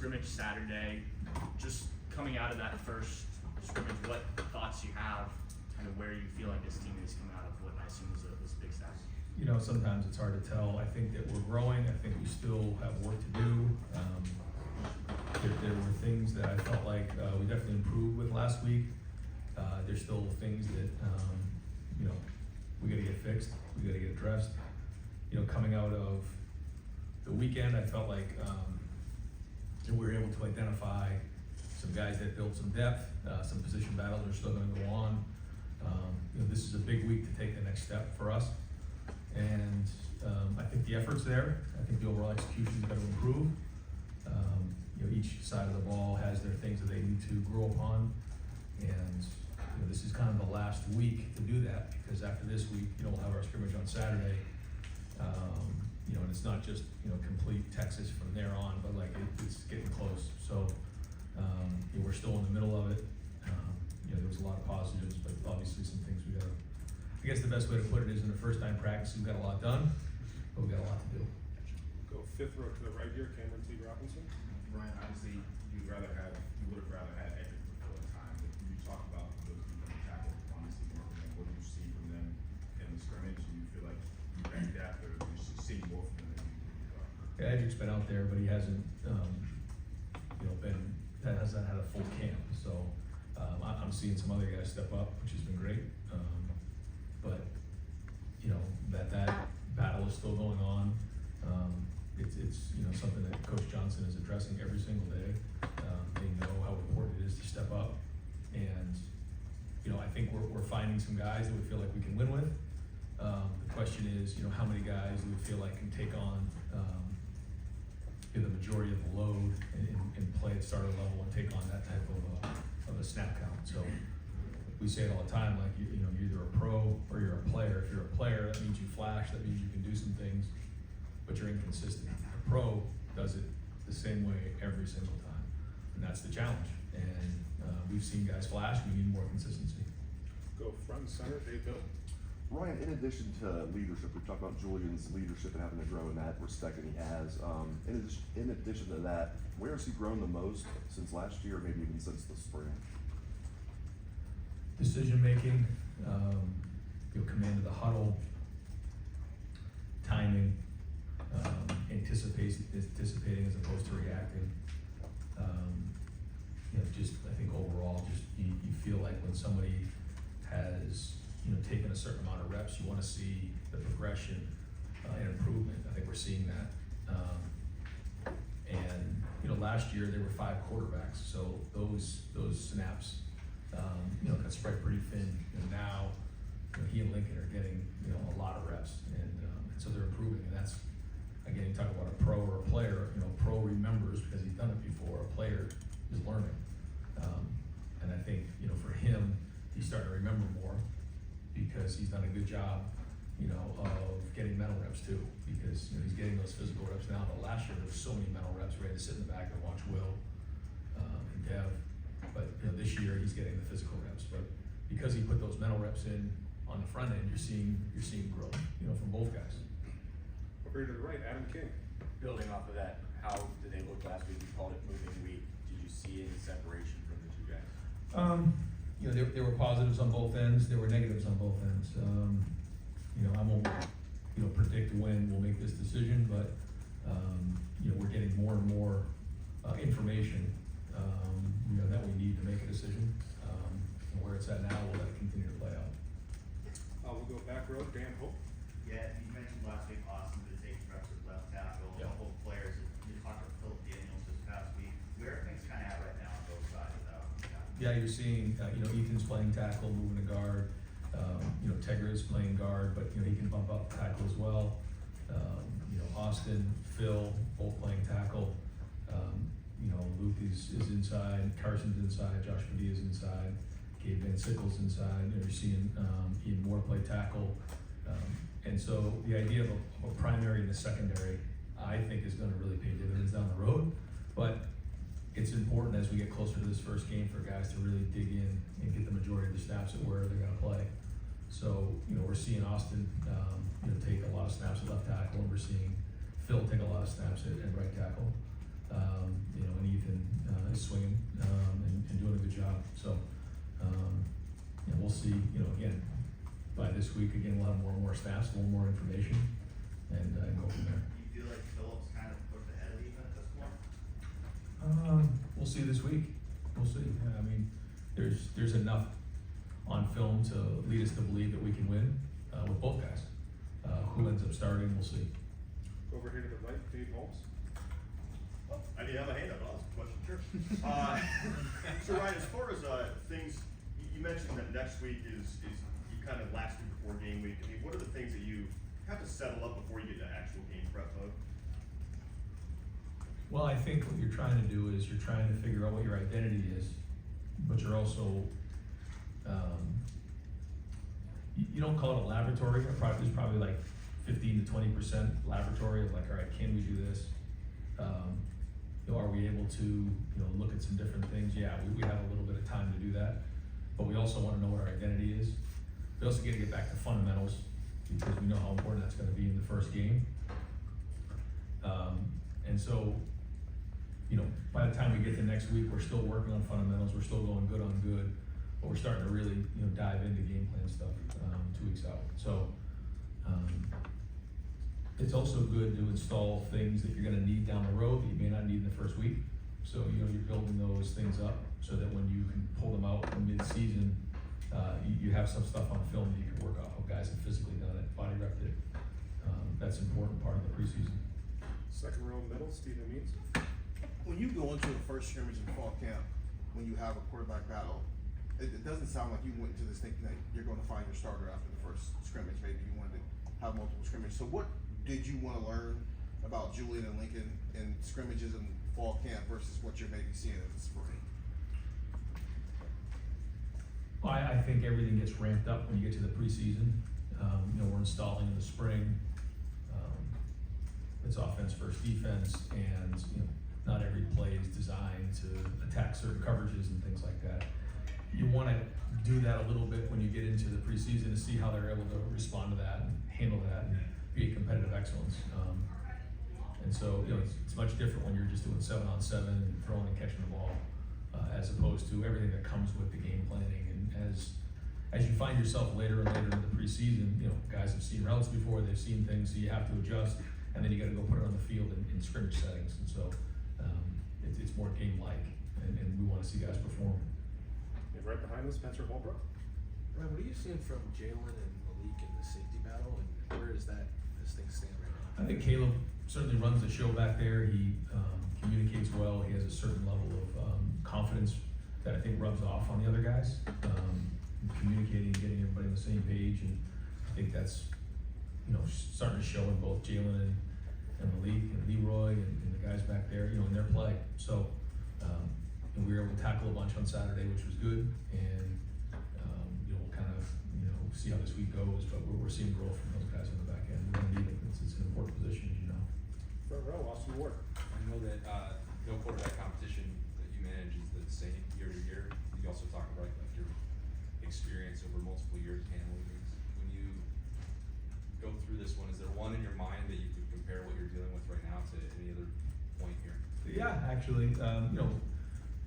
scrimmage Saturday, just coming out of that first scrimmage, what thoughts you have, kind of where you feel like this team is coming out of what I assume was a big Saturday? You know, sometimes it's hard to tell. I think that we're growing. I think we still have work to do. There were things that I felt like we definitely improved with last week. There's still things that, you know, we gotta get fixed. We gotta get addressed. You know, coming out of the weekend, I felt like we were able to identify some guys that built some depth, some position battles are still gonna go on. You know, this is a big week to take the next step for us. And I think the effort's there. I think the overall execution's gotta improve. You know, each side of the ball has their things that they need to grow upon. And you know, this is kind of the last week to do that, because after this week, you know, we'll have our scrimmage on Saturday. You know, and it's not just, you know, complete Texas from there on, but like it's getting close. So you know, we're still in the middle of it. You know, there was a lot of positives, but obviously some things we gotta, I guess the best way to put it is in the first time practice, we've got a lot done, but we've got a lot to do. Go fifth row to the right here, Cameron T. Robinson. Ryan, obviously, you would have rather had Edric before the time, but can you talk about those defensive tackles, honestly, more from them? What do you see from them in the scrimmage? Do you feel like you ranked that, or do you see more from them than you thought? Yeah, Edric's been out there, but he hasn't, you know, hasn't had a full camp. So I'm seeing some other guys step up, which has been great. But you know, that battle is still going on. It's you know, something that Coach Johnson is addressing every single day. They know how important it is to step up, and you know, I think we're finding some guys that we feel like we can win with. The question is, you know, how many guys do we feel like can take on the majority of the load and play at starter level and take on that type of a snap count. So we say it all the time, like you know, you're either a pro or you're a player. If you're a player, that means you flash, that means you can do some things, but you're inconsistent. A pro does it the same way every single time, and that's the challenge. And we've seen guys flash, we need more consistency. Go front and center, Dave Bill. Ryan, in addition to leadership, we've talked about Julian's leadership and having to grow in that respect, and he has. In addition to that, where has he grown the most since last year, maybe even since the spring? Decision making, you know, command of the huddle, timing, anticipating as opposed to reacting. You know, just I think overall, just you feel like when somebody has, you know, taken a certain amount of reps, you want to see the progression and improvement. I think we're seeing that. And you know, last year there were 5 quarterbacks, so those snaps, you know, got spread pretty thin. And now, you know, he and Lincoln are getting, you know, a lot of reps, and so they're improving. And that's, again, you talk about a pro or a player. You know, pro remembers because he's done it before. A player is learning, and I think, you know, for him, he's starting to remember more because he's done a good job, you know, of getting mental reps too. Because you know, he's getting those physical reps now. But last year there was so many mental reps. We had to sit in the back and watch Will and Dev. But you know, this year he's getting the physical reps. But because he put those mental reps in on the front end, you're seeing growth, you know, from both guys. Over here to the right, Adam King. Building off of that, how did they look last week? You called it moving week. Did you see any separation from the two guys? You know, there were positives on both ends. There were negatives on both ends. You know, I won't, you know, predict when we'll make this decision, but you know, we're getting more and more information, you know, that we need to make a decision. And where it's at now, we'll let it continue to play out. We'll go back row, Dan Hope. Yeah, you mentioned last week Austin to take reps at left tackle. Yeah. A couple of players, you talked to Philip Daniels this past week. Where are things kind of at right now on both sides of that? Yeah, you're seeing, you know, Ethan's playing tackle, moving to guard. You know, Tegra's playing guard, but you know, he can bump up tackle as well. You know, Austin, Phil, both playing tackle. You know, Luke is inside, Carson's inside, Josh Padilla's inside, Gabe Van Sickle's inside. You know, you're seeing Ian Moore play tackle. And so the idea of a primary and a secondary, I think, is going to really pay dividends down the road. But it's important as we get closer to this first game for guys to really dig in and get the majority of the snaps at where they're going to play. So, you know, we're seeing Austin, you know, take a lot of snaps at left tackle, and we're seeing Phil take a lot of snaps at right tackle. You know, and this week, again, we'll have more and more snaps, a little more information, and go from there. Do you feel like Phillips kind of pushed ahead of even at this point? We'll see this week. We'll see. I mean, there's enough on film to lead us to believe that we can win with both guys. Who ends up starting, we'll see. Over here to the right, Dave Holmes. I didn't have a hand up, I'll ask a question. Sure. So Ryan, as far as things, you mentioned that next week is you kind of last week before game week. I mean, what are the things that you have to settle up before you get to actual game prep mode? Well, I think what you're trying to do is you're trying to figure out what your identity is, but you're also, you don't call it a laboratory. There's probably like 15 to 20% laboratory of like, all right, can we do this? Are we able to, look at some different things? Yeah, we have a little bit of time to do that, but we also want to know what our identity is. We also got to get back to fundamentals because we know how important that's going to be in the first game. And so, by the time we get to next week, we're still working on fundamentals. We're still going good on good, but we're starting to really, dive into game plan stuff 2 weeks out. So, it's also good to install things that you're gonna need down the road that you may not need in the first week. So, you're building those things up so that when you can pull them out in mid-season, you have some stuff on film that you can work off of. Guys have physically done it, body repped it. That's an important part of the preseason. Second row middle, Stephen Means. When you go into the first scrimmage in fall camp, when you have a quarterback battle, it doesn't sound like you went into this thinking that you're going to find your starter after the first scrimmage. Maybe you wanted to have multiple scrimmages. So what did you want to learn about Julian and Lincoln in scrimmages in fall camp versus what you're maybe seeing in the spring? Well, I think everything gets ramped up when you get to the preseason. We're installing in the spring. It's offense versus defense, and not every play is designed to attack certain coverages and things like that. You want to do that a little bit when you get into the preseason to see how they're able to respond to that and handle that and be a competitive excellence. And so, it's much different when you're just doing 7-on-7 and throwing and catching the ball, as opposed to everything that comes with the game planning. And as you find yourself later and later in the preseason, guys have seen routes before, they've seen things, so you have to adjust, and then you got to go put it on the field in scrimmage settings. And so, it's more game-like, and we want to see guys perform. And right behind us, Spencer Holbrook. Ryan, what are you seeing from Jalen and Malik in the safety battle, and where does this thing stand right now? I think Caleb certainly runs the show back there. He communicates well. He has a certain level of confidence that I think rubs off on the other guys. Communicating, getting everybody on the same page, and I think that's starting to show in both Jalen and Malik and Leroy and the guys back there, in their play. So we were able to tackle a bunch on Saturday, which was good, and we'll kind of see how this week goes. But we're seeing growth from those guys on the back end. We're gonna need it. It's an important position, as you know. Front row, Austin Ward. I know that no quarterback competition that you manage is the same year to year. You also talk about like your experience over multiple years handling these. When you go through this one, is there one in your mind that you could compare what you're dealing with right now to any other point here? Yeah, actually,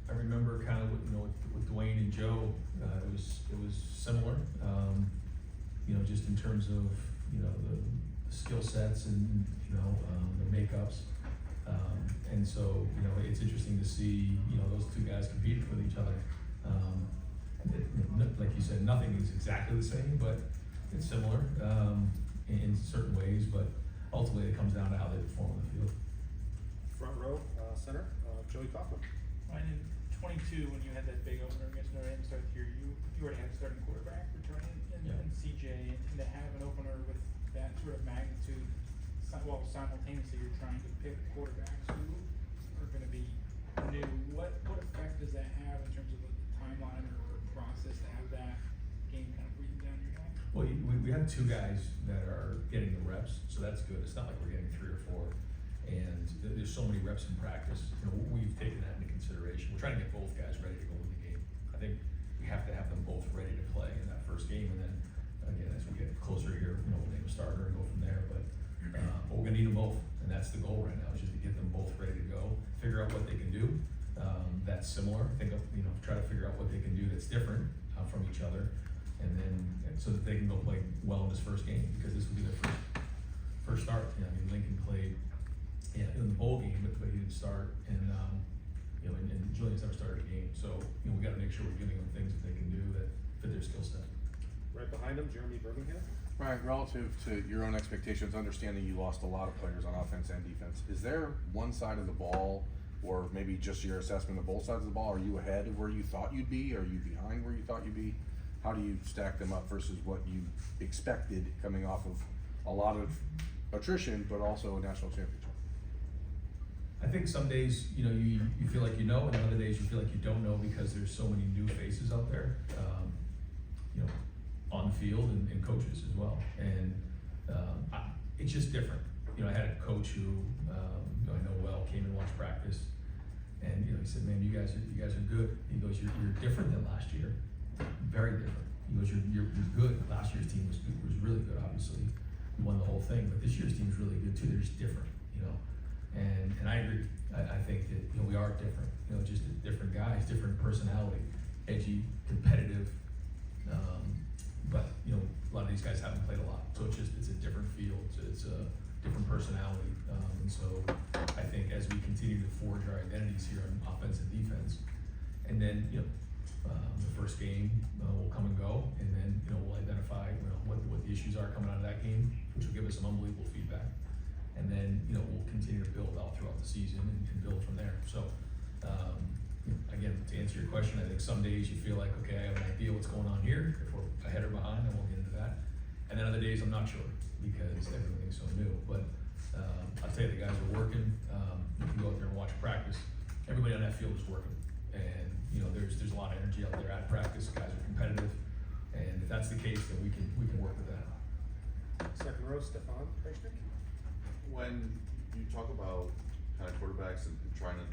I remember kind of with Dwayne and Joe, it was similar. Just in terms of the skill sets and the makeups, and so it's interesting to see those two guys competing with each other. Like you said, nothing is exactly the same, but it's similar in certain ways. But ultimately, it comes down to how they perform on the field. Front row, center, Joey Kaufman. Ryan, in 22, when you had that big opener against Notre Dame to start the year, you already had a starting quarterback returning and CJ, and to have an opener with that sort of magnitude, simultaneously you're trying to pick quarterbacks who are going to be new. What effect does that have in terms of the timeline or process to have that game kind of breathing down your neck? Well, we have two guys that are getting the reps, so that's good. It's not like we're getting 3 or 4, and there's so many reps in practice. We've taken that into consideration. We're trying to get both guys ready to go in the game. I think we have to have them both ready to play in that first game, and then again, as we get closer here, we'll name a starter and go from there. But we're gonna need them both, and that's the goal right now, is just to get them both ready to go, figure out what they can do. That's similar. Try to figure out what they can do that's different from each other, and so that they can go play well in this first game, because this will be their first start. You know, I mean, Lincoln played, in the bowl game, but he didn't start, and Julian's never started a game, so, we gotta make sure we're giving them things that they can do that fit their skill set. Right behind him, Jeremy Birmingham. Right, relative to your own expectations, understanding you lost a lot of players on offense and defense, is there one side of the ball, or maybe just your assessment of both sides of the ball, are you ahead of where you thought you'd be? Are you behind where you thought you'd be? How do you stack them up versus what you expected coming off of a lot of attrition, but also a national championship? I think some days, you feel like and other days you feel like you don't know, because there's so many new faces out there, on the field and coaches as well. And it's just different. I had a coach who I know well, came and watched practice, and he said, "Man, you guys are good." He goes, "You're different than last year, very different." He goes, "You're good. Last year's team was really good. Obviously, we won the whole thing, but this year's team's really good too. They're just different, And I agree. I think that we are different. Just different guys, different personality, edgy, competitive. But a lot of these guys haven't played a lot, so it's a different feel. It's a different personality. And so I think as we continue to forge our identities here on offense and defense, and then the first game will come and go, and then we'll identify what the issues are coming out of that game, which will give us some unbelievable feedback. And then, we'll continue to build out throughout the season and build from there. So, again, to answer your question, I think some days you feel like, okay, I have an idea what's going on here. If we're ahead or behind, I won't get into that. And then other days I'm not sure, because everything's so new. But I'll tell you, the guys are working. You can go out there and watch practice. Everybody on that field is working. And, there's a lot of energy out there at practice. Guys are competitive. And if that's the case, then we can work with that. Second row, Stefan Kreshnik. When you talk about kind of quarterbacks and trying to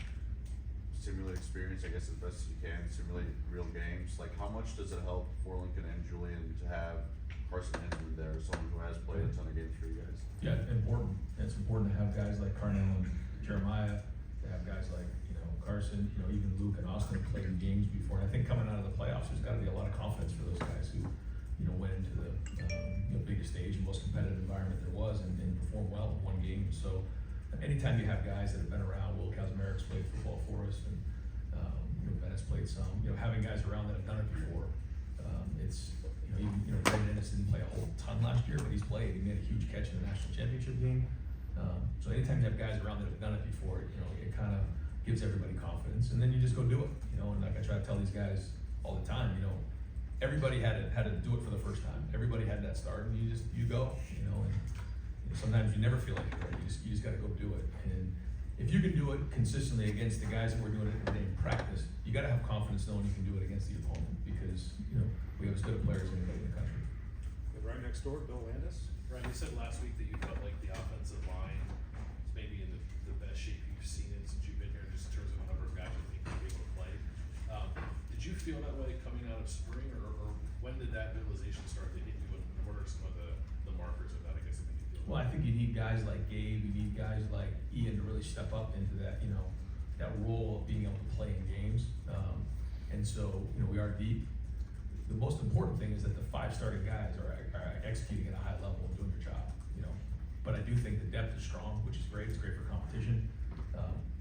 simulate experience, I guess as best as you can, simulate real games, like how much does it help for Lincoln and Julian to have Carson Hensley there, someone who has played a ton of games for you guys? Yeah, important. It's important to have guys like Carnell and Jeremiah, to have guys like, Carson, even Luke and Austin have played in games before. And I think coming out of the playoffs, there's gotta be a lot of confidence for those guys who, went into the, biggest stage and most competitive environment there was, and performed well in one game. So anytime you have guys that have been around, Will Kazmarik's played football for us, and, Bennett's played some, having guys around that have done it before. It's, even, Brandon Ennis didn't play a whole ton last year, but he's played. He made a huge catch in the national championship game. So anytime you have guys around that have done it before, it kind of gives everybody confidence, and then you just go do it, and like I try to tell these guys all the time, everybody had to do it for the first time. Everybody had that start, and you go, and sometimes you never feel like you're ready. You just gotta go do it. And if you can do it consistently against the guys that we're doing it every day in practice, you gotta have confidence knowing you can do it against the opponent, because, we have as good of players as anybody in the country. And right next door, Bill Landis. Ryan, you said last week that you felt like the offensive line is maybe in the best shape you've seen it since you've been here, just in terms of the number of guys you think you'll be able to play. Did you feel that way coming out of spring, or when did that realization start to hit you, and what are some of the markers of that, I guess, that make you feel? Well, I think you need guys like Gabe, you need guys like Ian to really step up into that, that role of being able to play in games. And so, we are deep. The most important thing is that the 5 starting guys are executing at a high level and doing their job, But I do think the depth is strong, which is great. It's great for competition.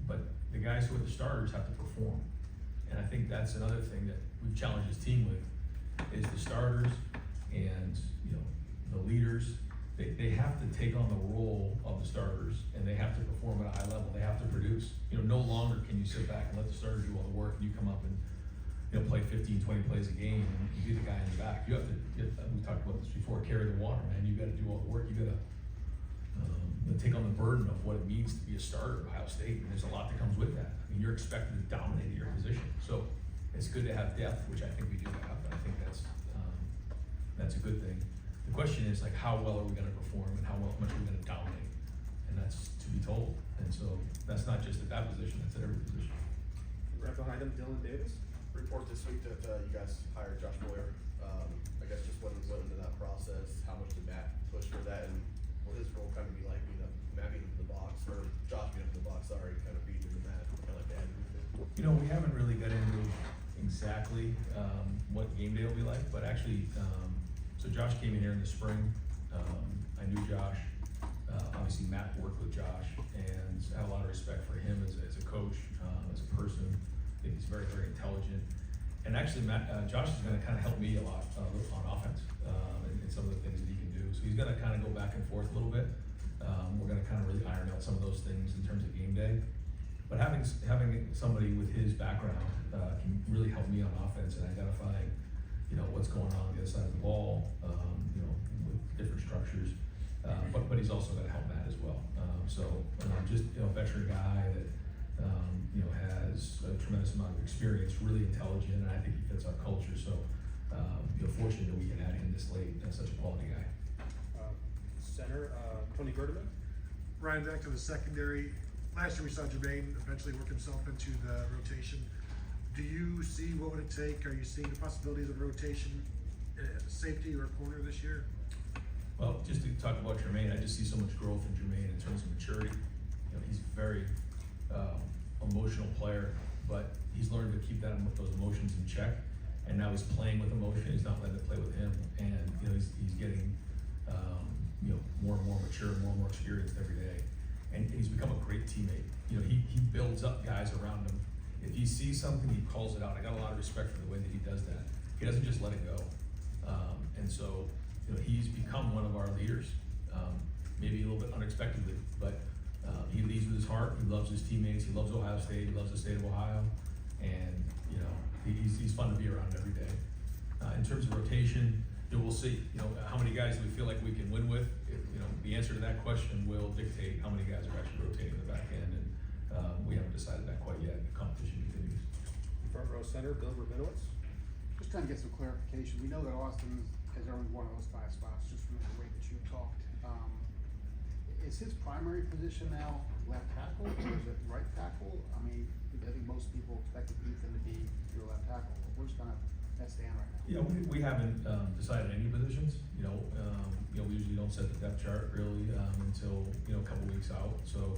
But the guys who are the starters have to perform. And I think that's another thing that we've challenged this team with, is the starters and, the leaders. They have to take on the role of the starters, and they have to perform at a high level. They have to produce. No longer can you sit back and let the starters do all the work, and you come up and play 15, 20 plays a game, and you be the guy in the back. You have to, we talked about this before, carry the water, man. You gotta do all the work. You gotta take on the burden of what it means to be a starter at Ohio State, and there's a lot that comes with that. I mean, you're expected to dominate your position. So it's good to have depth, which I think we do have, and I think that's a good thing. The question is, like, how well are we gonna perform, and how much are we gonna dominate? And that's to be told. And so that's not just at that position, that's at every position. Right behind him, Dylan Davis. Report this week that you guys hired Josh Boyer. I guess just what went into that process, how much did Matt push for that, and what his role kind of be like, Matt being up in the box, or Josh being up in the box, sorry, kind of beating the Matt, kind of like that. We haven't really got into exactly, what game day will be like, but actually, so Josh came in here in the spring. I knew Josh, obviously Matt worked with Josh, and I have a lot of respect for him as a coach, as a person. I think he's very, very intelligent. And actually, Josh is gonna kinda help me a lot, on offense, and some of the things that he can do. So he's gonna kinda go back and forth a little bit. We're gonna kinda really iron out some of those things in terms of game day. But having somebody with his background, can really help me on offense and identifying, what's going on the other side of the ball, with different structures. But he's also gonna help Matt as well. Just, a veteran guy that, has a tremendous amount of experience, really intelligent, and I think he fits our culture. So, fortunate that we can add him this late, such a quality guy. Center, Tony Berteman? Ryan, back to the secondary. Last year we saw Jermaine eventually work himself into the rotation. Do you see, what would it take? Are you seeing the possibilities of rotation, safety or corner this year? Well, just to talk about Jermaine, I just see so much growth in Jermaine in terms of maturity. He's a very emotional player, but he's learned to keep those emotions in check. And now he's playing with emotion. He's not letting it play with him. And he's getting more and more mature, more and more experienced every day. And he's become a great teammate. He builds up guys around him. If he sees something, he calls it out. I got a lot of respect for the way that he does that. He doesn't just let it go. And so, he's become one of our leaders, maybe a little bit unexpectedly, but he leads with his heart. He loves his teammates. He loves Ohio State. He loves the state of Ohio. And, he's fun to be around every day. In terms of rotation, we'll see. How many guys do we feel like we can win with? The answer to that question will dictate how many guys are actually rotating in the back end, and we haven't decided that quite yet. The competition continues. Front row center, Bill Rabinowitz? Just trying to get some clarification. We know that Austin has earned one of those 5 spots just from the way that you talked. Is his primary position now left tackle or is it right tackle? I mean, I think most people expected Ethan to be your left tackle. Where's kind of that stand right now? Yeah, we haven't decided any positions. We usually don't set the depth chart really until a couple weeks out. So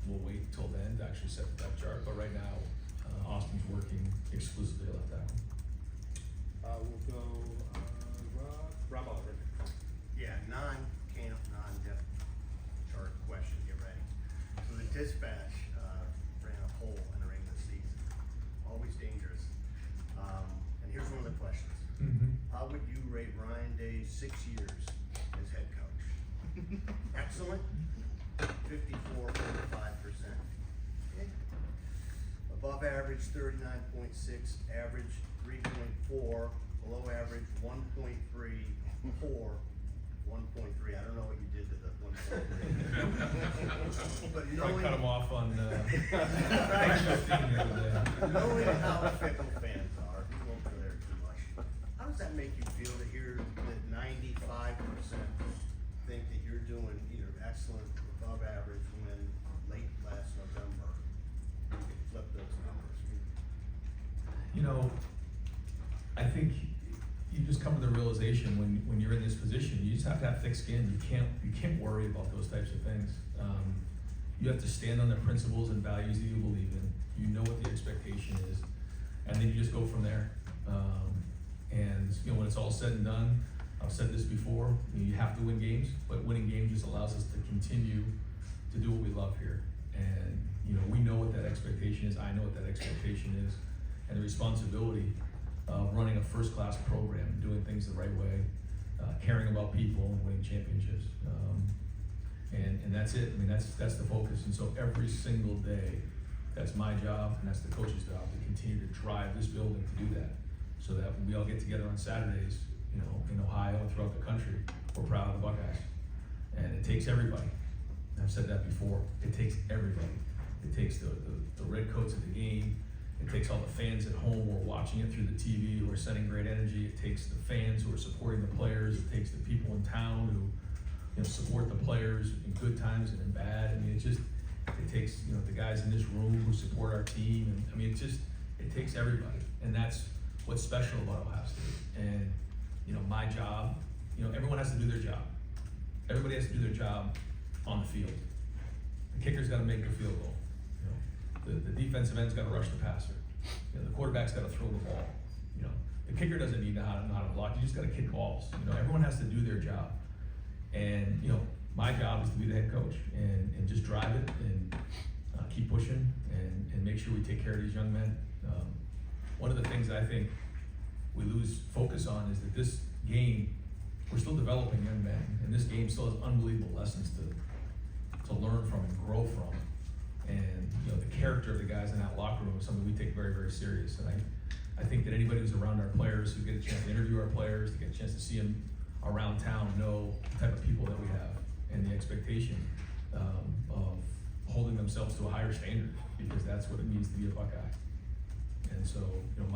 we'll wait until then to actually set the depth chart. But right now, Austin's working exclusively at left tackle. We'll go, Rob Oliver. Yeah, non-camp, non-depth chart question, get ready. So the dispatch, ran a poll entering the season, always dangerous. And here's one of the questions. How would you rate Ryan Day's 6 years as head coach? Excellent, 54.5%. Above average, 39.6, average, 3.4, below average, 1.3, poor, 1.3. I don't know what you did to the 1.3. But Probably cut him off on Right. 15 the other day. Knowing how fickle fans are, we won't go there too much. How does that make you feel to hear that 95% think that you're doing either excellent or above average when late last November you could flip those numbers? I think you just come to the realization when you're in this position, you just have to have thick skin. You can't worry about those types of things. You have to stand on the principles and values that you believe in. You know what the expectation is, and then you just go from there. When it's all said and done, I've said this before, you have to win games, but winning games just allows us to continue to do what we love here. And we know what that expectation is. I know what that expectation is, and the responsibility of running a first-class program, doing things the right way, caring about people and winning championships. And that's it. I mean, that's the focus. And so every single day, that's my job and that's the coach's job to continue to drive this building to do that. So that when we all get together on Saturdays, in Ohio and throughout the country, we're proud of the Buckeyes. And it takes everybody. I've said that before. It takes everybody. It takes the red coats at the game. It takes all the fans at home who are watching it through the TV, who are sending great energy. It takes the fans who are supporting the players. It takes the people in town who support the players in good times and in bad. I mean, it takes the guys in this room who support our team. And I mean, it takes everybody. And that's what's special about Ohio State. And my job, everyone has to do their job. Everybody has to do their job on the field. The kicker's got to make the field goal. The defensive end's got to rush the passer. You know, the quarterback's gotta throw the ball, you know. The kicker doesn't need to know how to block, you just gotta kick balls, you know, everyone has to do their job. And, you know, my job is to be the head coach and just drive it and keep pushing and make sure we take care of these young men. One of the things that I think we lose focus on is that this game, we're still developing young men, and this game still has unbelievable lessons to learn from and grow from. And, you know, the character of the guys in that locker room is something we take very, very serious. And I think that anybody who's around our players, who get a chance to interview our players, to get a chance to see them around town, know the type of people that we have and the expectation of holding themselves to a higher standard, because that's what it means to be a Buckeye. And so, you know,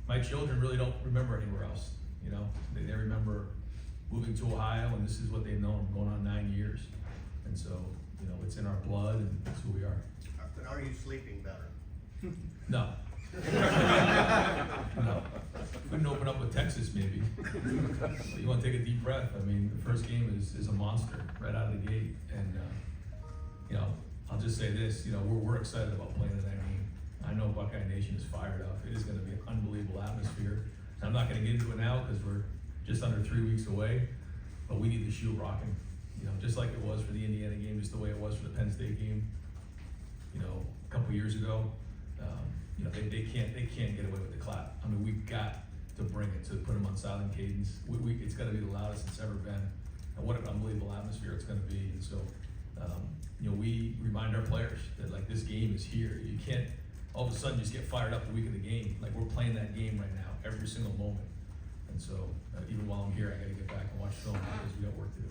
my children really don't remember anywhere else, you know. They remember moving to Ohio, and this is what they've known going on 9 years. And so, you know, it's in our blood, and it's who we are. But are you sleeping better? No. No. We can open up with Texas maybe. But you wanna take a deep breath. I mean, the first game is a monster right out of the gate. And, you know, I'll just say this, you know, we're excited about playing in that game. I know Buckeye Nation is fired up. It is gonna be an unbelievable atmosphere. And I'm not gonna get into it now because we're just under 3 weeks away, but we need the shoe rocking. You know, just like it was for the Indiana game, just the way it was for the Penn State game, you know, a couple years ago. You know, they can't get away with the clap. I mean, we've got to bring it, to put them on silent cadence. It's gotta be the loudest it's ever been. And what an unbelievable atmosphere it's gonna be. And so, you know, we remind our players that, like, this game is here. You can't all of a sudden just get fired up the week of the game. Like, we're playing that game right now, every single moment. And so, even while I'm here, I gotta get back and watch film because we got work to do.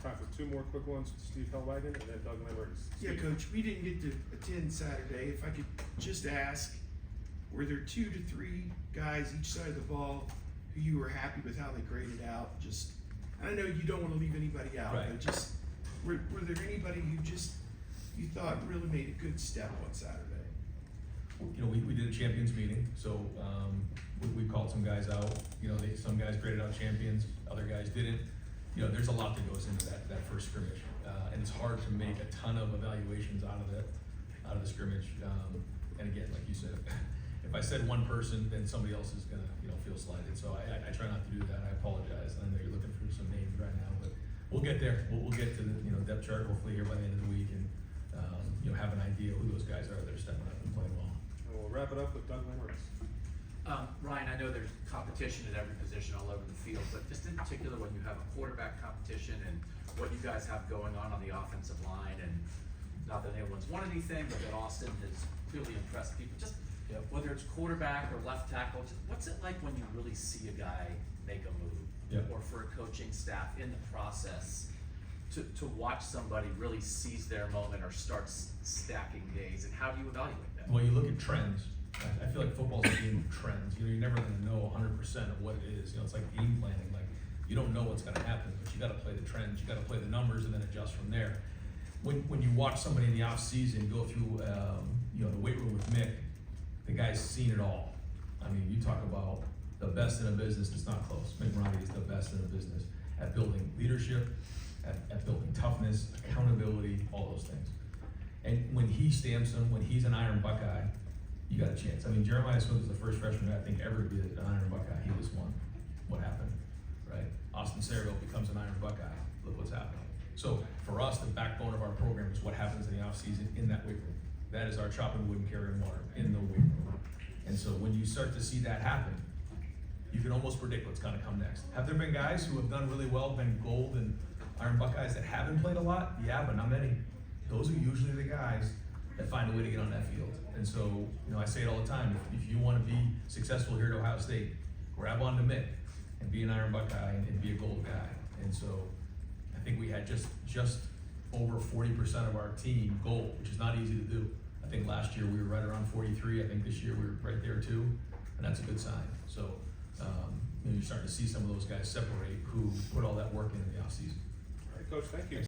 Time for two more quick ones, Steve Hellwagon and then Doug Limerick. Yeah, Coach, we didn't get to attend Saturday. If I could just ask, were there 2 to 3 guys each side of the ball who you were happy with how they graded out? Just, I know you don't want to leave anybody out, Right. but just, were there anybody who just, you thought really made a good step on Saturday? You know, we did a champions meeting, so we called some guys out. You know, some guys graded out champions, other guys didn't. You know, there's a lot that goes into that first scrimmage, and it's hard to make a ton of evaluations out of the scrimmage. And again, like you said, if I said one person, then somebody else is gonna, you know, feel slighted. So I try not to do that. I apologize. I know you're looking for some names right now, but we'll get there. We'll get to the, you know, depth chart hopefully here by the end of the week, and you know, have an idea who those guys are that are stepping up and playing well. And we'll wrap it up with Doug Limerick. Ryan, I know there's competition at every position all over the field, but just in particular when you have a quarterback competition and what you guys have going on the offensive line, and not that anyone's won anything, but that Austin has clearly impressed people. Just whether it's quarterback or left tackle, just what's it like when you really see a guy make a move? Yep. Or for a coaching staff in the process to watch somebody really seize their moment or starts stacking days, and how do you evaluate that? Well, you look at trends. I feel like football's a game of trends. You know, you're never gonna know 100% of what it is. You know, it's like game planning. Like, you don't know what's gonna happen, but you gotta play the trends, you gotta play the numbers, and then adjust from there. When you watch somebody in the off season go through, you know, the weight room with Mick, the guy's seen it all. I mean, you talk about the best in a business, it's not close. Mick Ronnie is the best in a business at building leadership, at building toughness, accountability, all those things. And when he stamps them, when he's an Iron Buckeye, you got a chance. I mean, Jeremiah Smith was the first freshman I think ever to be an Iron Buckeye. He was one. What happened, right? Austin Sayreville becomes an Iron Buckeye. Look what's happening. So for us, the backbone of our program is what happens in the offseason in that weight room. That is our chopping wood and carrying water in the weight room. And so when you start to see that happen, you can almost predict what's gonna come next. Have there been guys who have done really well, been gold and Iron Buckeyes that haven't played a lot? Yeah, but not many. Those are usually the guys that find a way to get on that field. And so, you know, I say it all the time, if you wanna be successful here at Ohio State, grab onto Mick and be an Iron Buckeye and be a gold guy. And so, I think we had just over 40% of our team gold, which is not easy to do. I think last year we were right around 43, I think this year we were right there too, and that's a good sign. So, you know, you're starting to see some of those guys separate who put all that work in the offseason. All right, Coach, thank you.